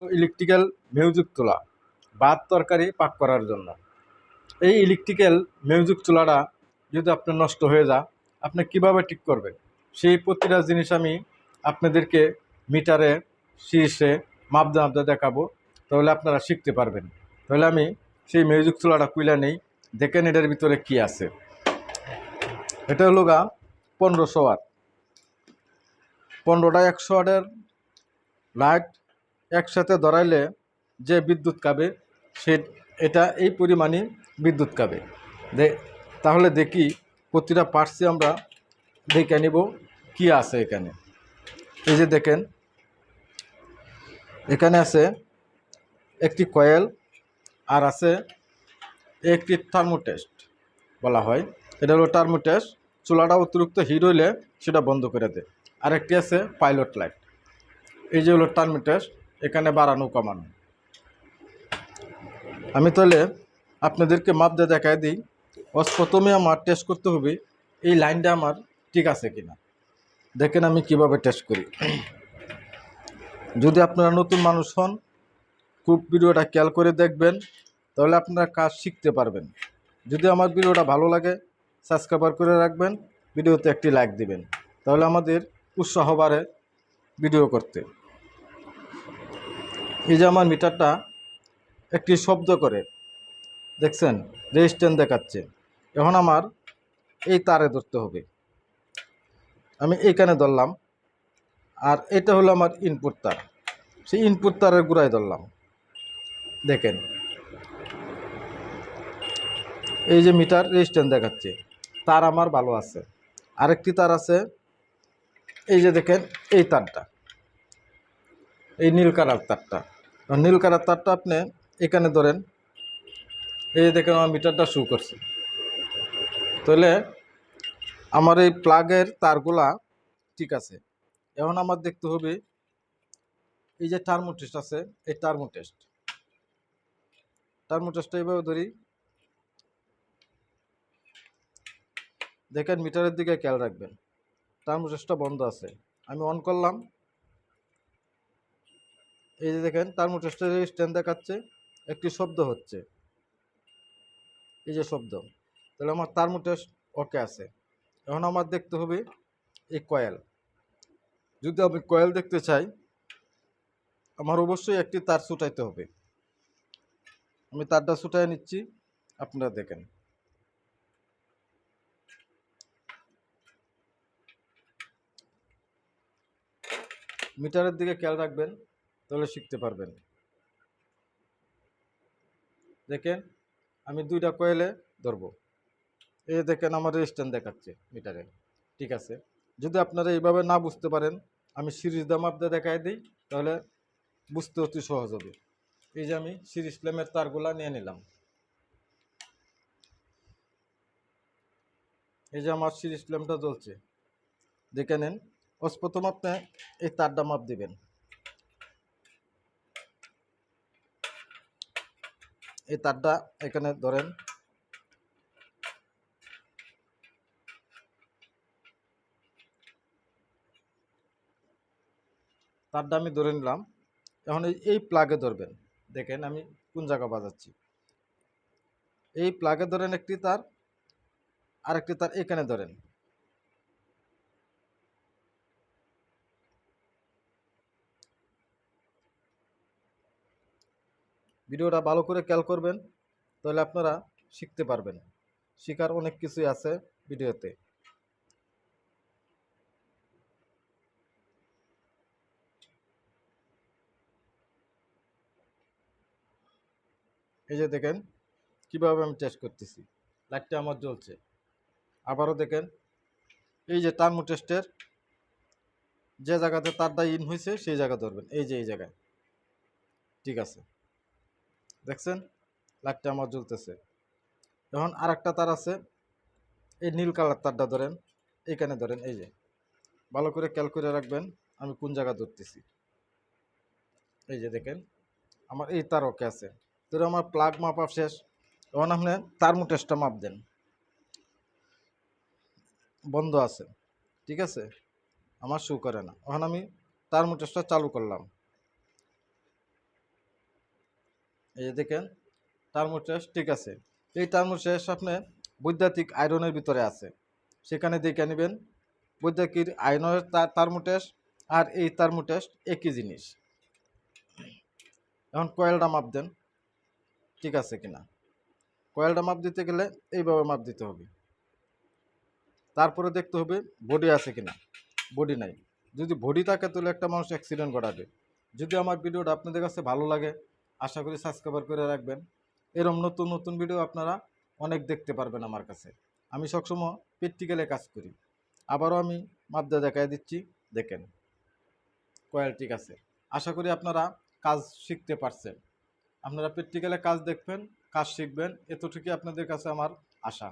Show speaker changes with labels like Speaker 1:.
Speaker 1: Electrical music চুলা ভাত তরকারি পাক করার জন্য। এই ইলেকট্রিক্যাল মিউজিক চুলাটা যদি আপনার নষ্ট হয়ে যায়, আপনি কিভাবে ঠিক করবেন সেই প্রতিটা জিনিস আমি আপনাদেরকে মিটারে শীর্ষে মাপদা দেখাবো, তাহলে আপনারা শিখতে পারবেন। তাহলে আমি সেই মিউজিক চুলাটা খুলে নেই, দেখেন এটার ভিতরে কি আছে। এটা হলো 1500 ওয়াট, 15টা 100 ওয়াটের লাইট একসাথে ধরাইলে যে বিদ্যুৎ খাবে সে এটা এই পরিমাণই বিদ্যুৎ খাবে। তাহলে দেখি প্রতিটা পার্টসে আমরা দেখে নিব কি আছে এখানে। এই যে দেখেন, এখানে আছে একটি কয়েল, আর আছে একটি থার্মোটেস্ট বলা হয়। এটা হলো থার্মোটেস্ট, চুলাটা অতিরিক্ত হিট হইলে সেটা বন্ধ করে দেয়। আরেকটি আছে পাইলট লাইট। এই যে হলো থার্মোটেস্ট, এখানে বাড়ানো কমানো। আমি তাহলে আপনাদেরকে মাপ দিয়ে দেখাই দিই। প্রথমে আমার টেস্ট করতে হবে এই লাইনটা আমার ঠিক আছে কিনা। দেখেন আমি কিভাবে টেস্ট করি। যদি আপনারা নতুন মানুষ হন, খুব ভিডিওটা খেয়াল করে দেখবেন, তাহলে আপনারা কাজ শিখতে পারবেন। যদি আমার ভিডিওটা ভালো লাগে, সাবস্ক্রাইব করে রাখবেন, ভিডিওতে একটি লাইক দিবেন, তাহলে আমাদের উৎসাহ বাড়ে ভিডিও করতে। এই যে আমার মিটারটা একটি শব্দ করে, দেখছেন রেজিস্ট্যান্স দেখাচ্ছে। এখন আমার এই তারে ধরতে হবে, আমি এইখানে ধরলাম, আর এটা হলো আমার ইনপুট তার, সেই ইনপুট তারের গোড়ায় ধরলাম। দেখেন এই যে মিটার রেজিস্ট্যান্স দেখাচ্ছে, তার আমার ভালো আছে। আরেকটি তার আছে, এই যে দেখেন এই তারটা, এই নীল কালার তারটা। নীল কালার তারটা আপনি এখানে ধরেন, এই যে দেখেন আমার মিটারটা শো করছে। তাহলে আমার এই প্লাগের তারগুলা ঠিক আছে। এখন আমার দেখতে হবে এই যে থার্মোটেস্ট আছে, এই থার্মোটেস্টটা এইভাবে ধরি। দেখেন মিটারের দিকে খেয়াল রাখবেন, থার্মোটেস্টটা বন্ধ আছে। আমি অন করলাম, এই যে দেখেন থার্মোটেস্টের স্ট্যান্ড দেখাচ্ছে, একটি শব্দ হচ্ছে, এই যে শব্দ। তাহলে আমার থার্মোটেস্ট ওকে আছে। এখন আমার দেখতে হবে এই কয়েল। যদি আমি কয়েল দেখতে চাই, আমার অবশ্যই একটি তার ছুটাইতে হবে। আমি তারটা ছুটাই নিচ্ছি, আপনারা দেখেন। মিটারের দিকে খেয়াল রাখবেন, তাহলে শিখতে পারবেন। দেখেন আমি দুইটা কয়েলে ধরবো, এই দেখেন আমার রেজিস্ট্যান্স দেখাচ্ছে মিটারে, ঠিক আছে। যদি আপনারা এইভাবে না বুঝতে পারেন, আমি সিরিজ দাম আপনাদের দেখাই দিই, তাহলে বুঝতে অতি সহজ হবে। এই যে আমি সিরিজ ল্যাম্পের তারগুলা নিয়ে নিলাম, এই যে আমার সিরিজ ল্যাম্পটা জ্বলছে, দেখে নেন। প্রথম আপনি এই তারটা মাপ দিবেন, এই তারটা এখানে ধরেন, তারটা আমি ধরে নিলাম। এখন এই প্লাগে ধরবেন, দেখেন আমি কোন জায়গা বাজাচ্ছি। এই প্লাগে ধরেন একটি তার, আরেকটি তার এখানে ধরেন। ভিডিওটা ভালো করে খেয়াল করবেন, তাহলে আপনারা শিখতে পারবেন। শেখার অনেক কিছুই আছে ভিডিওতে। এই যে দেখেন কিভাবে আমি টেস্ট করতেছি, লাইটটা আমার জ্বলছে। আবারও দেখেন এই যে থার্মোটেস্টের যে জায়গাতে তারটা ইন হয়েছে সেই জায়গা ধরবেন, এই যে এই জায়গায়, ঠিক আছে। দেখছেন লাইটটা আমার জ্বলতেছে। এখন আর একটা তার আছে, এই নীল কালার তারটা ধরেন, এইখানে ধরেন, এই যে ভালো করে খেয়াল করে রাখবেন আমি কোন জায়গা ধরতেছি। এই যে দেখেন আমার এই তার ওকে আছে। তো আমার প্লাগ মাপা শেষ। এখন আপনি থার্মোটেস্টটা মাপ দেন, বন্ধ আছে, ঠিক আছে, আমার শো করে না। এখন আমি থার্মোটেস্টটা চালু করলাম, এই যে দেখেন টার্মোস্ট্যাট ঠিক আছে। এই টার্মোস্ট্যাট আপনি বৈদ্যুতিক আয়রনের ভিতরে আছে, সেখানে দেখে নেবেন। বৈদ্যুতিক আয়রনের টার্মোস্ট্যাট আর এই টার্মোস্ট্যাট একই জিনিস। এখন কয়েলটা মাপ দেন ঠিক আছে কিনা। কয়েলটা মাপ দিতে গেলে এইভাবে মাপ দিতে হবে। তারপরে দেখতে হবে বডি আছে কিনা। বডি নাই, যদি বডি থাকে তাহলে একটা মানুষ অ্যাক্সিডেন্ট ঘটাবে। যদি আমার ভিডিওটা আপনাদের কাছে ভালো লাগে, আশা করি সাবস্ক্রাইব করে রাখবেন। এরকম নতুন নতুন ভিডিও আপনারা অনেক দেখতে পারবেন আমার কাছে। আমি সবসময় প্র্যাকটিক্যালে কাজ করি। আবারও আমি মাপ দিয়ে দেখাই দিচ্ছি, দেখেন কয়েল ঠিক আছে। আশা করি আপনারা কাজ শিখতে পারছেন। আপনারা প্র্যাকটিক্যালে কাজ দেখবেন, কাজ শিখবেন, এতটুকুই আপনাদের কাছে আমার আশা।